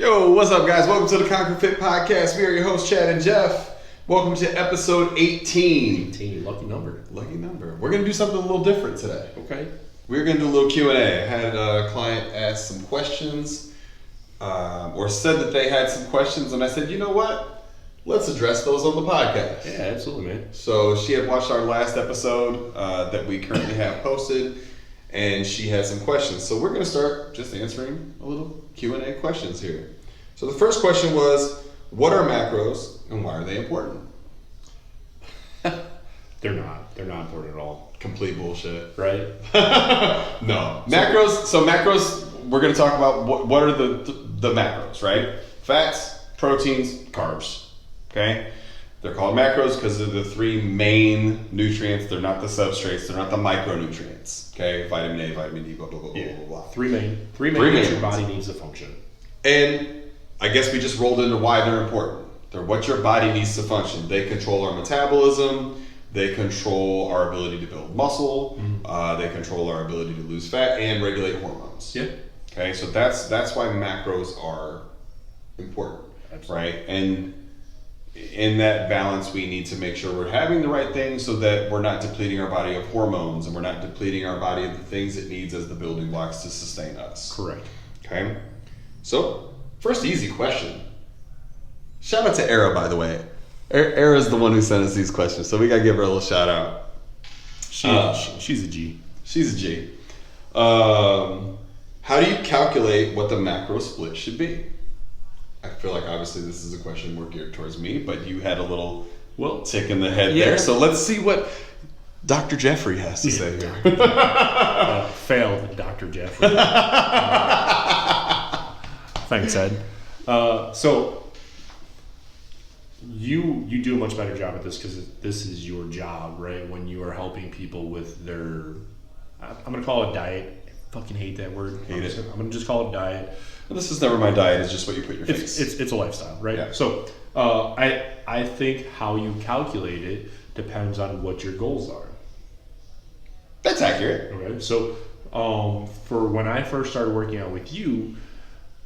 Yo, what's up, guys? Welcome to the Konquer Fit Podcast. We are your hosts, Chad and Jeff. Welcome to episode 18. 18, lucky number. Lucky number. We're going to do something a little different today. Okay. We're going to do a little Q&A. I had a client ask some questions, or said that they had some questions, and I said, you know what? Let's address those on the podcast. Yeah, absolutely, man. So she had watched our last episode that we currently have posted, and she had some questions. So we're going to start just answering a little Q&A questions here. So the first question was, what are macros and why are they important? They're not important at all. Complete bullshit. Right? No. Macros, so macros, we're going to talk about what are the macros, right? Fats, proteins, carbs. Okay? They're called macros because they're the three main nutrients. They're not the substrates. They're not the micronutrients. Okay? Vitamin A, vitamin D, blah, blah, blah, Yeah. blah, blah, blah. Three main that your body needs to function. And I guess we just rolled into why they're important. They're what your body needs to function. They control our metabolism. They control our ability to build muscle. Mm-hmm. They control our ability to lose fat and regulate hormones. Yeah. Okay, so that's why macros are important. Absolutely. Right? And in that balance, we need to make sure we're having the right things so that we're not depleting our body of hormones and we're not depleting our body of the things it needs as the building blocks to sustain us. Correct. Okay? So, first easy question. Shout out to Era, by the way. Era's the one who sent us these questions, so we gotta give her a little shout out. She's a G. She's a G. How do you calculate what the macro split should be? I feel like obviously this is a question more geared towards me, but you had a little tick in the head there. So let's see what Dr. Jeffrey has to say here. Failed Dr. Jeffrey. Thanks, Ed. So you do a much better job at this because this is your job, right? When you are helping people with their, I'm going to call it diet. I fucking hate that word. I'm going to just call it diet. Well, this is never my diet. It's just what you put in your face. It's a lifestyle, right? Yeah. So I think how you calculate it depends on what your goals are. That's accurate. Okay. So for when I first started working out with you,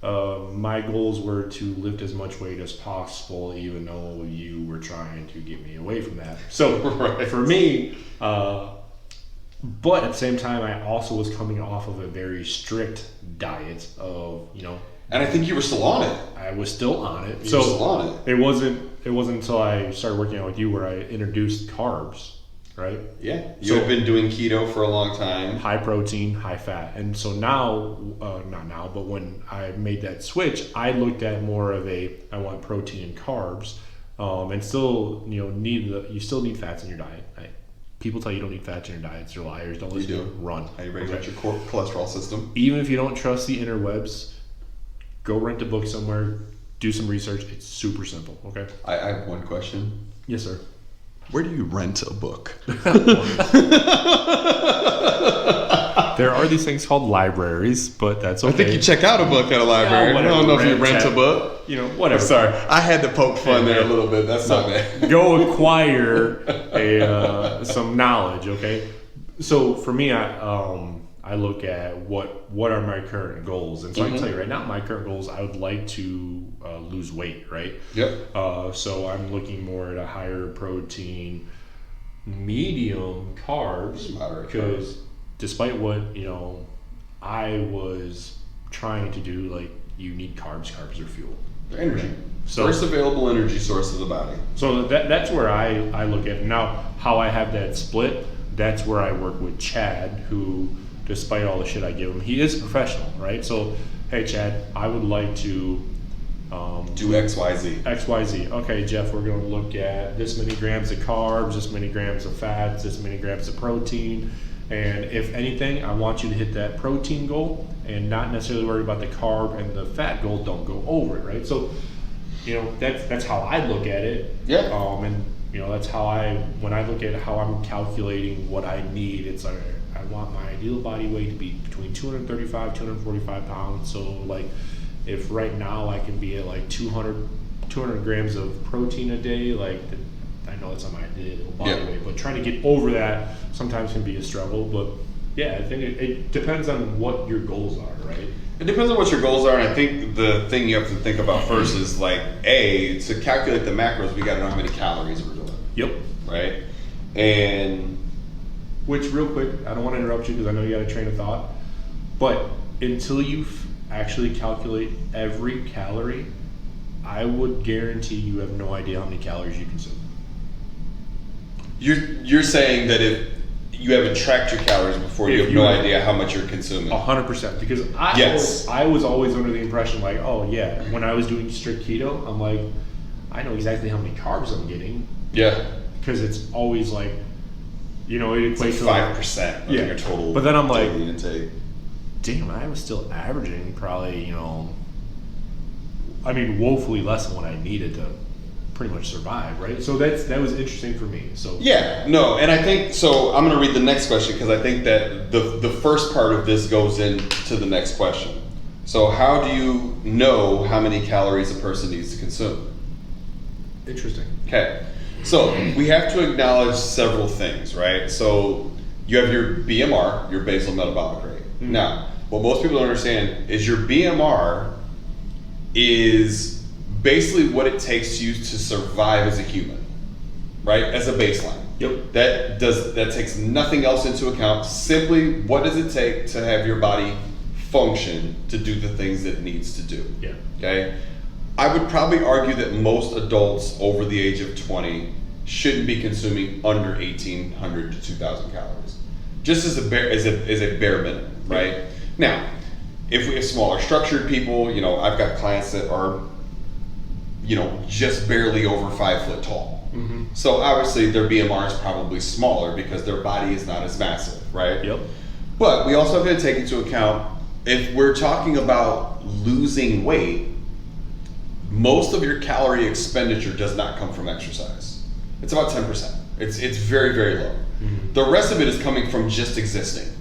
my goals were to lift as much weight as possible, even though you were trying to get me away from that. So right. For me, but at the same time, I also was coming off of a very strict diet of, and I think you were still on it. I was still on it. You were still on it. It wasn't until I started working out with you where I introduced carbs, right? Yeah. You had been doing keto for a long time. High protein, high fat. And so now, not now, but when I made that switch, I looked at more of I want protein and carbs, and still, you still need fats in your diet. People tell you don't need fats in your diets. They're liars. Don't listen to them. Run. How you regulate your cholesterol system. Even if you don't trust the interwebs, go rent a book somewhere, do some research. It's super simple, okay? I have one question. Yes, sir. Where do you rent a book? There are these things called libraries, but that's okay. I think you check out a book at a library. Yeah, I don't know if you rent a book. Whatever. I'm sorry. I had to poke fun there a little bit. That's not bad. Go acquire some knowledge, okay? So for me, I look at what are my current goals, and so I can tell you right now, my current goals, I would like to lose weight, right? Yep. So I'm looking more at a higher protein, medium carbs, because despite what I was trying to do, like you need carbs. Carbs are fuel. They're energy. So, first available energy source of the body. So that's where I look at it. Now how I have that split. That's where I work with Chad, who, despite all the shit I give him, he is a professional, right? So, hey, Chad, I would like to do XYZ. XYZ. Okay, Jeff, we're going to look at this many grams of carbs, this many grams of fats, this many grams of protein. And if anything, I want you to hit that protein goal and not necessarily worry about the carb and the fat goal. Don't go over it, right? So, that's how I look at it. Yeah. And that's how when I look at how I'm calculating what I need, it's like I want my ideal body weight to be between 235, 245 pounds. So like if right now I can be at like 200 grams of protein a day, like I know that's not my ideal body weight, but trying to get over that sometimes can be a struggle. But Yeah, I think it depends on what your goals are, right? It depends on what your goals are, and I think the thing you have to think about first is like, to calculate the macros, we got to know how many calories we're doing. Yep. Right? And which, real quick, I don't want to interrupt you because I know you got a train of thought, but until you actually calculate every calorie, I would guarantee you have no idea how many calories you consume. You're saying that if you haven't tracked your calories before, you have no idea how much you're consuming. 100%. Because I was always under the impression like, oh yeah, when I was doing strict keto, I'm like, I know exactly how many carbs I'm getting. Yeah. Because it's always like, it equates to 5% of your total. But then I'm like, intake. Damn, I was still averaging probably, woefully less than what I needed to pretty much survive, right? So that was interesting for me. So yeah, no, and I think so. I'm going to read the next question because I think that the first part of this goes into the next question. So how do you know how many calories a person needs to consume? Interesting. Okay, so we have to acknowledge several things, right? So you have your BMR, your basal metabolic rate. Mm-hmm. Now, what most people don't understand is your BMR is basically what it takes you to survive as a human, right? As a baseline. Yep. That takes nothing else into account. Simply, what does it take to have your body function to do the things it needs to do? Yeah. Okay. I would probably argue that most adults over the age of 20 shouldn't be consuming under 1,800 to 2,000 calories, just as a bare minimum, right? Yeah. Now, if we have smaller structured people, I've got clients that are just barely over 5 foot tall. Mm-hmm. So obviously their BMR is probably smaller because their body is not as massive, right? Yep. But we also have to take into account, if we're talking about losing weight, most of your calorie expenditure does not come from exercise. It's about 10%. It's very, very low. Mm-hmm. The rest of it is coming from just existing,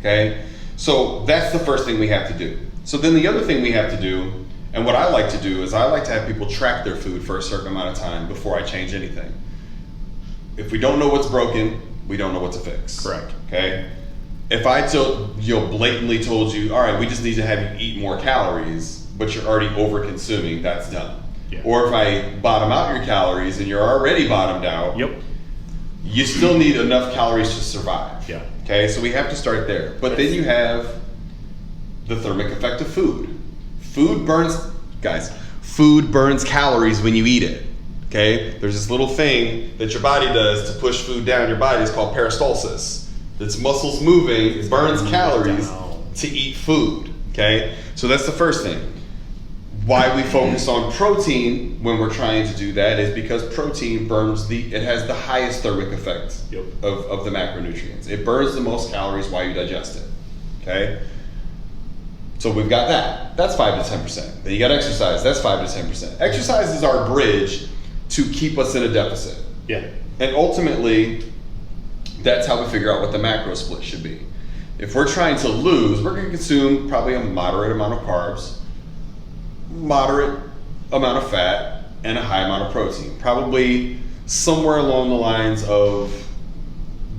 okay? So that's the first thing we have to do. So then the other thing we have to do, and what I like to do, is I like to have people track their food for a certain amount of time before I change anything. If we don't know what's broken, we don't know what to fix. Correct. Okay? If I blatantly told you, all right, we just need to have you eat more calories, but you're already over consuming, that's done. Yeah. Or if I bottom out your calories and you're already bottomed out, yep, you still need enough calories to survive. Yeah. Okay, so we have to start there. But then you have the thermic effect of food. Food burns calories when you eat it. Okay? There's this little thing that your body does to push food down your body. It's called peristalsis. It's muscles moving, it burns calories to eat food. Okay? So that's the first thing. Why we focus on protein when we're trying to do that is because protein it has the highest thermic effect of the macronutrients. It burns the most calories while you digest it. Okay? So we've got that. That's 5 to 10%. Then you got exercise. That's 5 to 10%. Exercise is our bridge to keep us in a deficit. Yeah. And ultimately, that's how we figure out what the macro split should be. If we're trying to lose, we're going to consume probably a moderate amount of carbs, moderate amount of fat, and a high amount of protein. Probably somewhere along the lines of,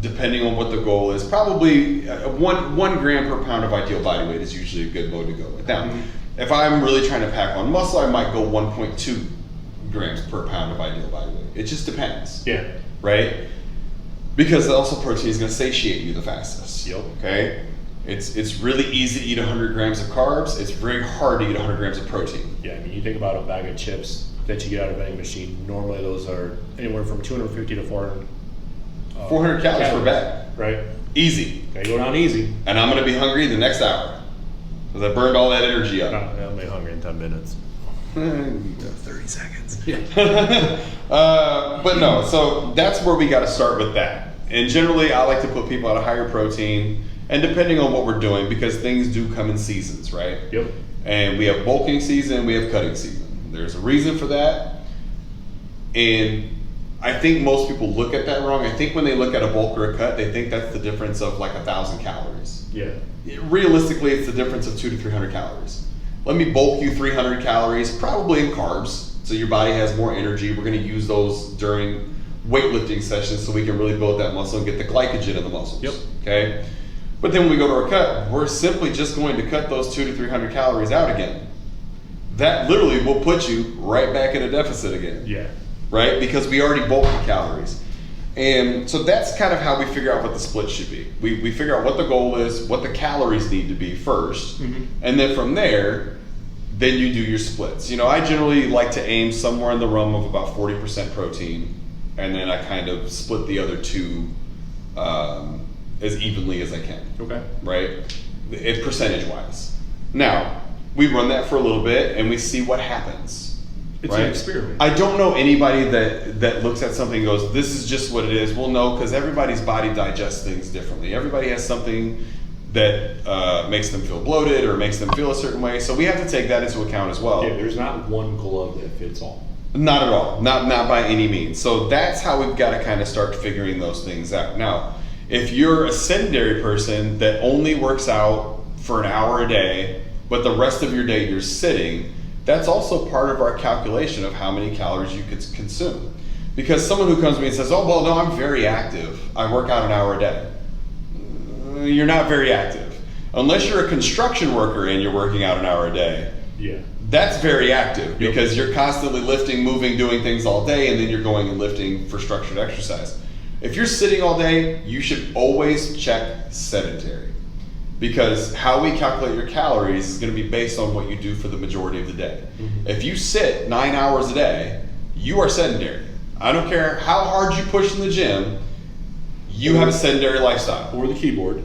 depending on what the goal is, probably 1 gram per pound of ideal body weight is usually a good mode to go with. Now, if I'm really trying to pack on muscle, I might go 1.2 grams per pound of ideal body weight. It just depends. Yeah. Right? Because also protein is going to satiate you the fastest. Yep. Okay? It's really easy to eat 100 grams of carbs. It's very hard to eat 100 grams of protein. Yeah, I mean, you think about a bag of chips that you get out of a vending machine. Normally those are anywhere from 250 to 400 calories per bag. Right. Easy. They go down easy. And I'm going to be hungry the next hour because I burned all that energy up. I'll be hungry in 10 minutes. 30 seconds. Yeah. But no, so that's where we got to start with that. And generally, I like to put people at a higher protein, and depending on what we're doing, because things do come in seasons, right? Yep. And we have bulking season, we have cutting season. There's a reason for that. And I think most people look at that wrong. I think when they look at a bulk or a cut, they think that's the difference of like 1,000 calories. Yeah. Realistically, it's the difference of 200 to 300 calories. Let me bulk you 300 calories, probably in carbs, so your body has more energy. We're going to use those during weightlifting sessions so we can really build that muscle and get the glycogen in the muscles. Yep. Okay? But then when we go to our cut, we're simply just going to cut those 200 to 300 calories out again. That literally will put you right back in a deficit again. Yeah. Right? Because we already bulked the calories. And so that's kind of how we figure out what the split should be. We figure out what the goal is, what the calories need to be first. And then from there, then you do your splits. You know, I generally like to aim somewhere in the realm of about 40% protein. And then I kind of split the other two as evenly as I can. Okay. Right? Percentage-wise. Now, we run that for a little bit and we see what happens. It's right? an experiment. I don't know anybody that looks at something and goes, this is just what it is. Well, no, because everybody's body digests things differently. Everybody has something that makes them feel bloated or makes them feel a certain way. So we have to take that into account as well. Yeah, there's not one glove that fits all. Not at all. Not by any means. So that's how we've got to kind of start figuring those things out. Now, if you're a sedentary person that only works out for an hour a day, but the rest of your day you're sitting, that's also part of our calculation of how many calories you could consume. Because someone who comes to me and says, oh, well, no, I'm very active. I work out an hour a day. You're not very active. Unless you're a construction worker and you're working out an hour a day. Yeah. That's very active because you're constantly lifting, moving, doing things all day, and then you're going and lifting for structured exercise. If you're sitting all day, you should always check sedentary. Because how we calculate your calories is going to be based on what you do for the majority of the day. If you sit 9 hours a day, you are sedentary. I don't care how hard you push in the gym, you have a sedentary lifestyle. Or the keyboard.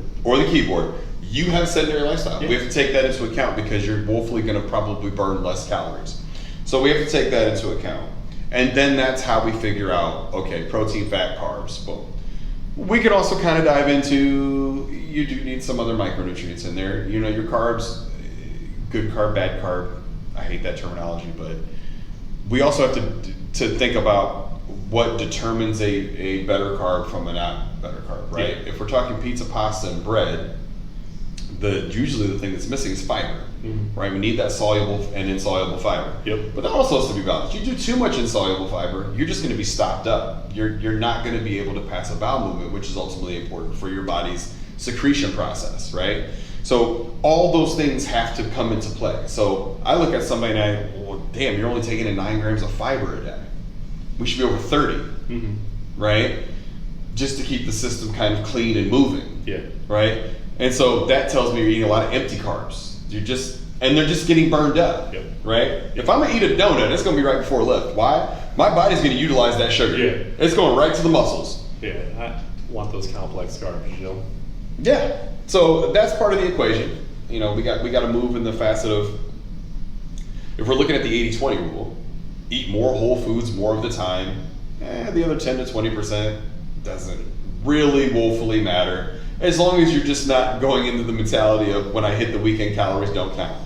You have a sedentary lifestyle. Yeah. We have to take that into account because you're woefully going to probably burn less calories. So we have to take that into account. And then that's how we figure out, okay, protein, fat, carbs, boom. We can also kind of dive into, you do need some other micronutrients in there. You know, your carbs, good carb, bad carb. I hate that terminology, but we also have to think about what determines a better carb from a not better carb, right? Yeah. If we're talking pizza, pasta, and bread, usually the thing that's missing is fiber, right? We need that soluble and insoluble fiber. Yep. But that also has to be balanced. You do too much insoluble fiber, you're just going to be stopped up. You're not going to be able to pass a bowel movement, which is ultimately important for your body's secretion process, right? So all those things have to come into play. So I look at somebody and well, damn, you're only taking in 9 grams of fiber a day. We should be over 30, right? Just to keep the system kind of clean and moving, right? And so that tells me you're eating a lot of empty carbs. And they're just getting burned up, right? If I'm gonna eat a donut, it's gonna be right before a lift. Why? My body's gonna utilize that sugar. Yeah. It's going right to the muscles. Yeah, I want those complex carbs, you know? Yeah. So that's part of the equation. You know, we got to move in the facet of, if we're looking at the 80-20 rule, eat more whole foods more of the time. The other 10 to 20% doesn't really woefully matter. As long as you're just not going into the mentality of when I hit the weekend, calories don't count.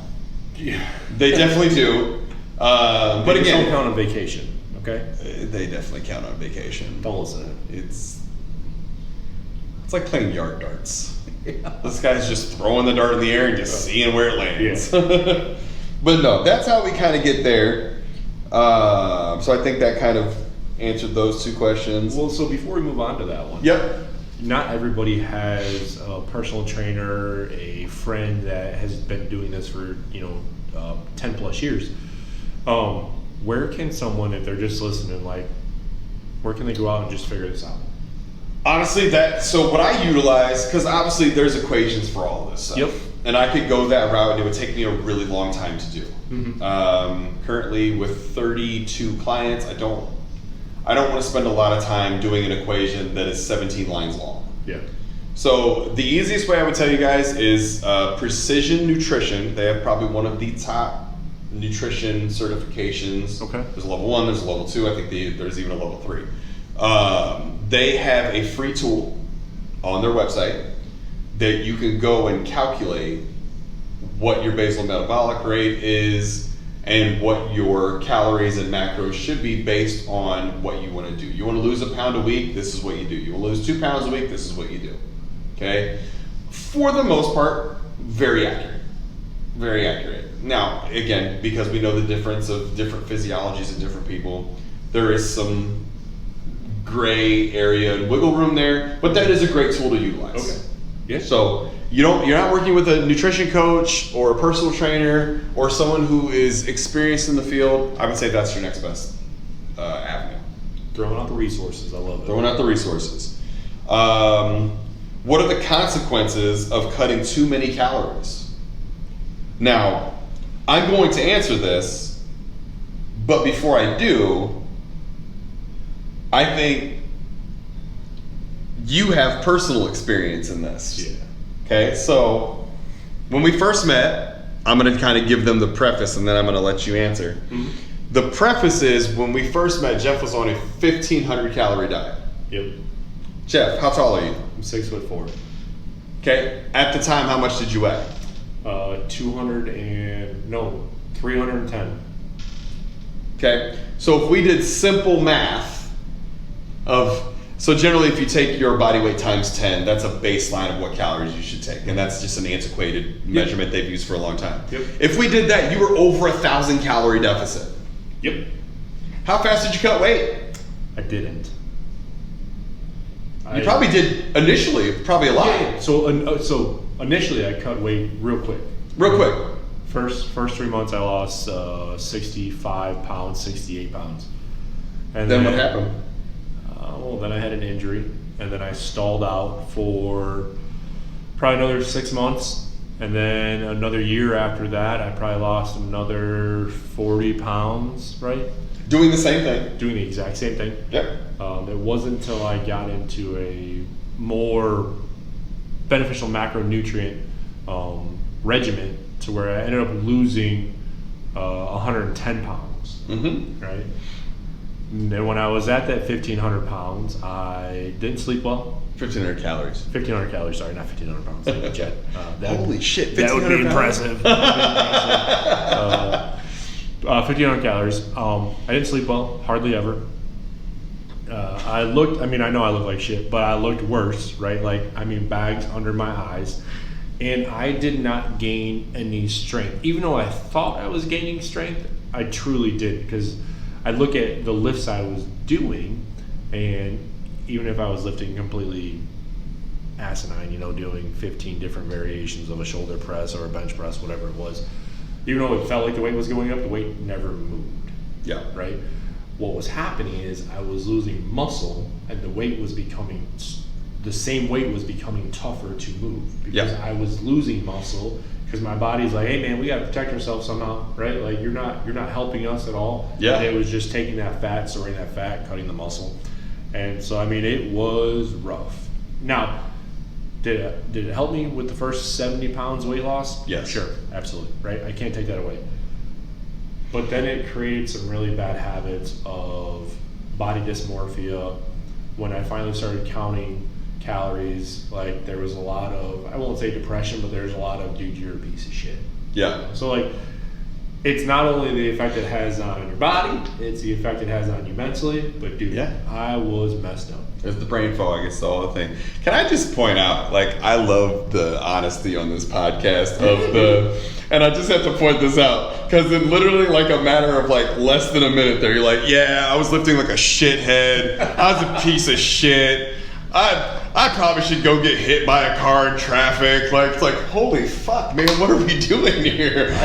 Yeah. They definitely do. But again, don't count on vacation, okay? They definitely count on vacation. Don't listen. It's like playing yard darts. This guy's just throwing the dart in the air and just seeing where it lands. Yeah. But no, that's how we kind of get there. So I think that kind of answered those two questions. Well, so before we move on to that one. Yep. Not everybody has a personal trainer, a friend that has been doing this for 10 plus years. Where can someone, if they're just listening, where can they go out and just figure this out? Honestly, so what I utilize, because obviously there's equations for all of this stuff. Yep. And I could go that route and it would take me a really long time to do. Currently with 32 clients, I don't want to spend a lot of time doing an equation that is 17 lines long. Yeah. So the easiest way I would tell you guys is Precision Nutrition. They have probably one of the top nutrition certifications. Okay. There's a level 1, there's a level 2, I think there's even a level 3. They have a free tool on their website that you can go and calculate what your basal metabolic rate is and what your calories and macros should be based on what you want to do. You want to lose a pound a week, this is what you do. You want to lose 2 pounds a week, this is what you do. Okay? For the most part, very accurate. Very accurate. Now, again, because we know the difference of different physiologies in different people, there is some gray area and wiggle room there, but that is a great tool to utilize. Okay. Yeah. So you're not working with a nutrition coach or a personal trainer or someone who is experienced in the field. I would say that's your next best avenue. Throwing out the resources. I love it. Throwing out the resources. What are the consequences of cutting too many calories? Now, I'm going to answer this, but before I do, I think you have personal experience in this. Yeah. Okay, so when we first met, I'm going to kind of give them the preface and then I'm going to let you answer. Mm-hmm. The preface is when we first met, Jeff was on a 1,500 calorie diet. Yep. Jeff, how tall are you? I'm 6'4". Okay, at the time, how much did you weigh? 310. Okay, so if we did simple math so generally if you take your body weight times 10, that's a baseline of what calories you should take. And that's just an antiquated measurement they've used for a long time. Yep. If we did that, you were over 1,000 calorie deficit. Yep. How fast did you cut weight? I didn't. You probably did initially, probably a lot. Yeah. So initially I cut weight real quick. Real quick. First 3 months I lost 65 pounds, 68 pounds. And Then what happened? Then I had an injury, and then I stalled out for probably another 6 months, and then another year after that I probably lost another 40 pounds, right? Doing the same thing. Doing the exact same thing. Yep. It wasn't until I got into a more beneficial macronutrient regimen to where I ended up losing 110 pounds, Mm-hmm. right? And when I was at that 1,500 pounds, I didn't sleep well. 1,500 calories. 1,500 calories, sorry, not 1,500 pounds. Like Jet. Holy shit, That would be 1,500 impressive. 1,500 calories. I didn't sleep well, hardly ever. I know I looked like shit, but I looked worse, right? Bags under my eyes. And I did not gain any strength. Even though I thought I was gaining strength, I truly did, because I look at the lifts I was doing, and even if I was lifting completely asinine, doing 15 different variations of a shoulder press or a bench press, whatever it was, even though it felt like the weight was going up, the weight never moved. Yeah. Right? What was happening is I was losing muscle, and the same weight was becoming tougher to move, because I was losing muscle. Because my body's like, hey man, we gotta protect ourselves somehow, right? Like you're not helping us at all. Yeah. And it was just taking that fat, storing that fat, cutting the muscle, and so it was rough. Now, did it help me with the first 70 pounds weight loss? Yes. Sure, absolutely, right? I can't take that away. But then it created some really bad habits of body dysmorphia. When I finally started counting calories, there was a lot of, I won't say depression, but there's a lot of, dude, you're a piece of shit. Yeah. So it's not only the effect it has on your body, it's the effect it has on you mentally, but dude, I was messed up. There's the brain fog, it's the whole thing. Can I just point out, I love the honesty on this podcast and I just have to point this out, because in literally a matter of less than a minute there, you're like, yeah, I was lifting like a shithead, I was a piece of shit, I probably should go get hit by a car in traffic. It's like, holy fuck, man, what are we doing here?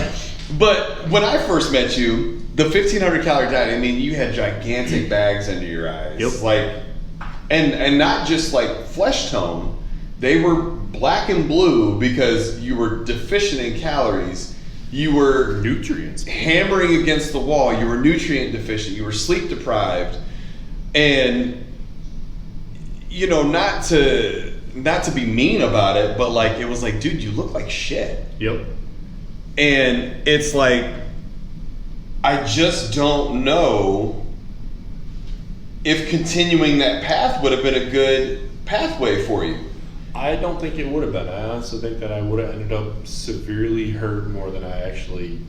But when I first met you, the 1,500 calorie diet, you had gigantic bags under your eyes. Yep. And not just flesh tone, they were black and blue because you were deficient in calories. You were nutrients hammering against the wall. You were nutrient deficient. You were sleep deprived. And not to be mean about it, but it was dude, you look like shit. Yep. And it's I just don't know if continuing that path would have been a good pathway for you. I don't think it would have been. I honestly think that I would have ended up severely hurt more than I actually,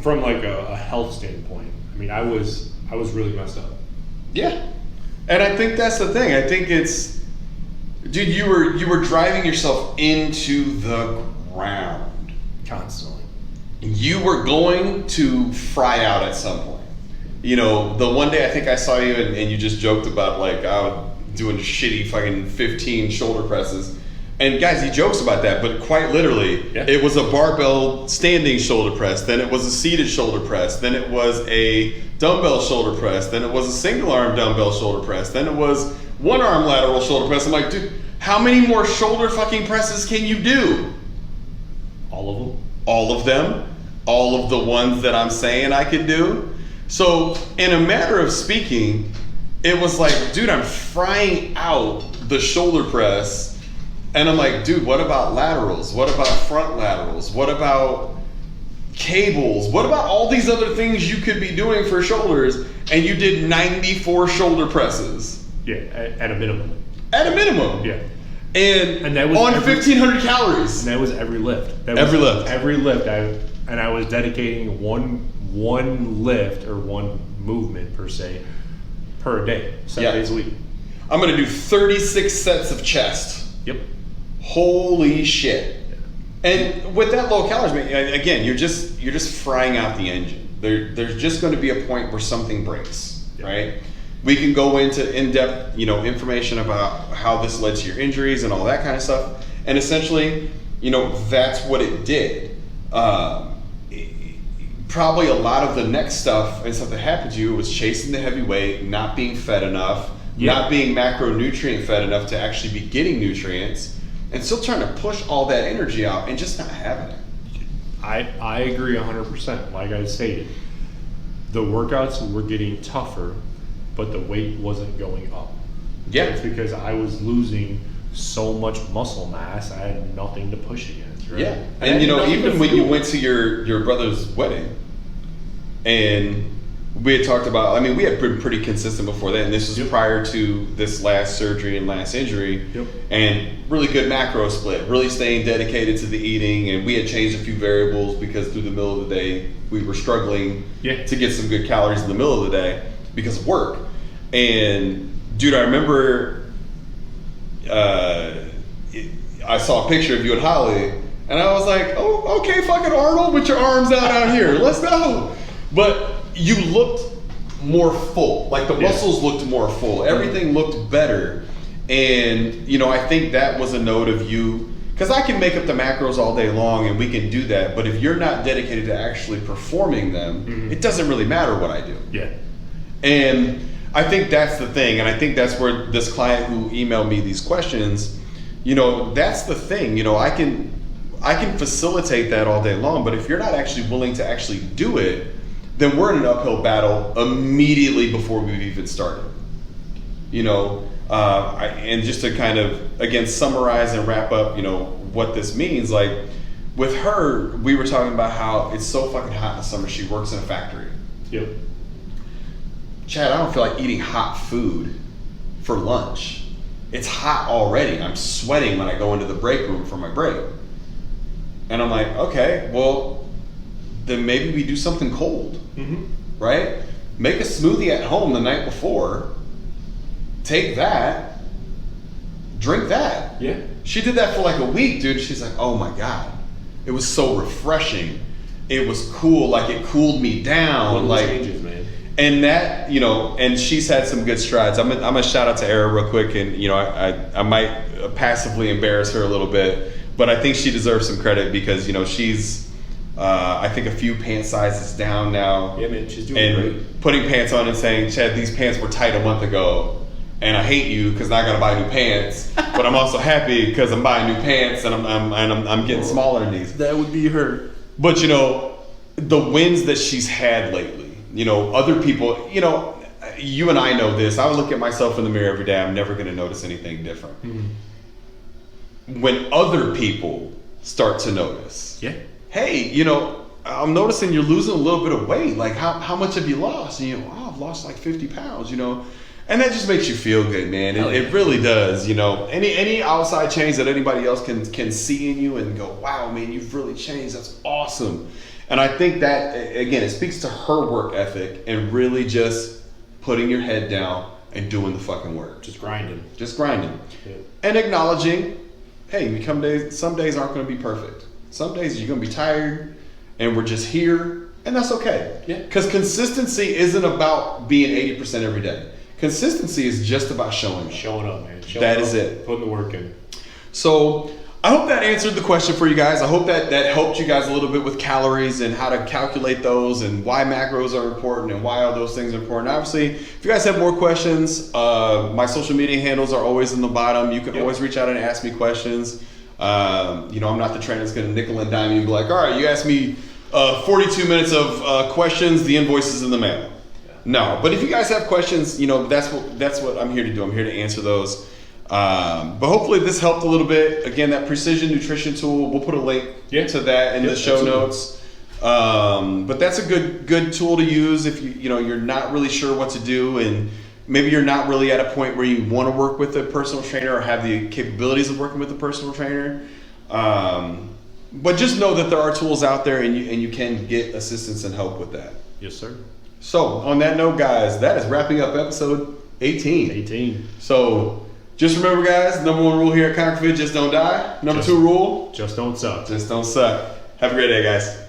from a health standpoint. I was really messed up. Yeah. And I think that's the thing. I think it's, dude, you were driving yourself into the ground. Constantly. You were going to fry out at some point. The one day I think I saw you and you just joked about doing shitty fucking 15 shoulder presses. And guys, he jokes about that, but quite literally, it was a barbell standing shoulder press, then it was a seated shoulder press, then it was a dumbbell shoulder press, then it was a single arm dumbbell shoulder press, then it was one arm lateral shoulder press. I'm like, dude, how many more shoulder fucking presses can you do? All of them? All of them. All of the ones that I'm saying I could do. So in a matter of speaking, it was like, dude, I'm frying out the shoulder press. And I'm like, dude, what about laterals? What about front laterals? What about cables? What about all these other things you could be doing for shoulders? And you did 94 shoulder presses. Yeah, at a minimum. At a minimum. Yeah. And that was on 1,500 calories. And that was every lift. That was every lift. Every lift. I was dedicating one lift or one movement per se per day, 7 days a week. I'm gonna do 36 sets of chest. Yep. Holy shit. And with that low calories, man, again, you're just frying out the engine. There's just going to be a point where something breaks, right? We can go into in-depth, information about how this led to your injuries and all that kind of stuff. And essentially, that's what it did. Probably a lot of the next stuff and stuff that happened to you was chasing the heavy weight, not being fed enough, not being macronutrient fed enough to actually be getting nutrients, and still trying to push all that energy out and just not having it. I agree 100%. Like I stated, the workouts were getting tougher, but the weight wasn't going up. Yeah. It's because I was losing so much muscle mass, I had nothing to push against. Right? Yeah. And even when you went to your brother's wedding, and we had talked about, we had been pretty consistent before that, and this was prior to this last surgery and last injury, and really good macro split, really staying dedicated to the eating, and we had changed a few variables because through the middle of the day, we were struggling to get some good calories in the middle of the day because of work. And dude, I remember I saw a picture of you and Holly, and I was like, oh, okay, fucking Arnold with your arms out here, let's go. But you looked more full, like the muscles looked more full, everything looked better. And I think that was a note of you, because I can make up the macros all day long and we can do that, but if you're not dedicated to actually performing them, it doesn't really matter what I do. Yeah. And I think that's the thing, and I think that's where this client who emailed me these questions, that's the thing. I can facilitate that all day long, but if you're not actually willing to actually do it, then we're in an uphill battle immediately before we've even started. And just to kind of, again, summarize and wrap up, what this means, like with her, we were talking about how it's so fucking hot in the summer. She works in a factory. Yep. Chad, I don't feel like eating hot food for lunch. It's hot already. I'm sweating when I go into the break room for my break. And I'm like, okay, well, then maybe we do something cold, right? Make a smoothie at home the night before, take that, drink that. Yeah. She did that for like a week, dude. She's like, oh my God, it was so refreshing. It was cool, like it cooled me down. Little changes, man. And that, and she's had some good strides. I'm gonna shout out to Era real quick, and I might passively embarrass her a little bit, but I think she deserves some credit because she's I think a few pant sizes down now. Yeah, man, she's doing great. Putting pants on and saying, Chad, these pants were tight a month ago, and I hate you because now I gotta buy new pants. But I'm also happy because I'm buying new pants and I'm getting smaller in these. That would be her. But the wins that she's had lately. Other people. You and I know this. I would look at myself in the mirror every day. I'm never gonna notice anything different. When other people start to notice. Yeah. Hey, I'm noticing you're losing a little bit of weight. Like, how much have you lost? And I've lost like 50 pounds, And that just makes you feel good, man. It really does, Any outside change that anybody else can see in you and go, wow, man, you've really changed. That's awesome. And I think that, again, it speaks to her work ethic and really just putting your head down and doing the fucking work. Just grinding. Yeah. And acknowledging, hey, some days aren't going to be perfect. Some days you're going to be tired and we're just here, and that's okay. Yeah. Because consistency isn't about being 80% every day. Consistency is just about showing up. Showing up, man. That is it. Putting the work in. So I hope that answered the question for you guys. I hope that helped you guys a little bit with calories and how to calculate those and why macros are important and why all those things are important. Obviously, if you guys have more questions, my social media handles are always in the bottom. You can always reach out and ask me questions. I'm not the trainer that's going to nickel and dime you and be like, all right, you asked me 42 minutes of questions, the invoice is in the mail. No, but if you guys have questions, that's what I'm here to do. I'm here to answer those. But hopefully this helped a little bit. Again, that precision nutrition tool, we'll put a link to that in the show notes. But that's a good tool to use if you're not really sure what to do, and maybe you're not really at a point where you want to work with a personal trainer or have the capabilities of working with a personal trainer. But just know that there are tools out there, and you can get assistance and help with that. Yes, sir. So on that note, guys, that is wrapping up episode 18. So just remember, guys, number 1 rule here at Konquer, just don't die. Number 2 rule, just don't suck. Just don't suck. Have a great day, guys.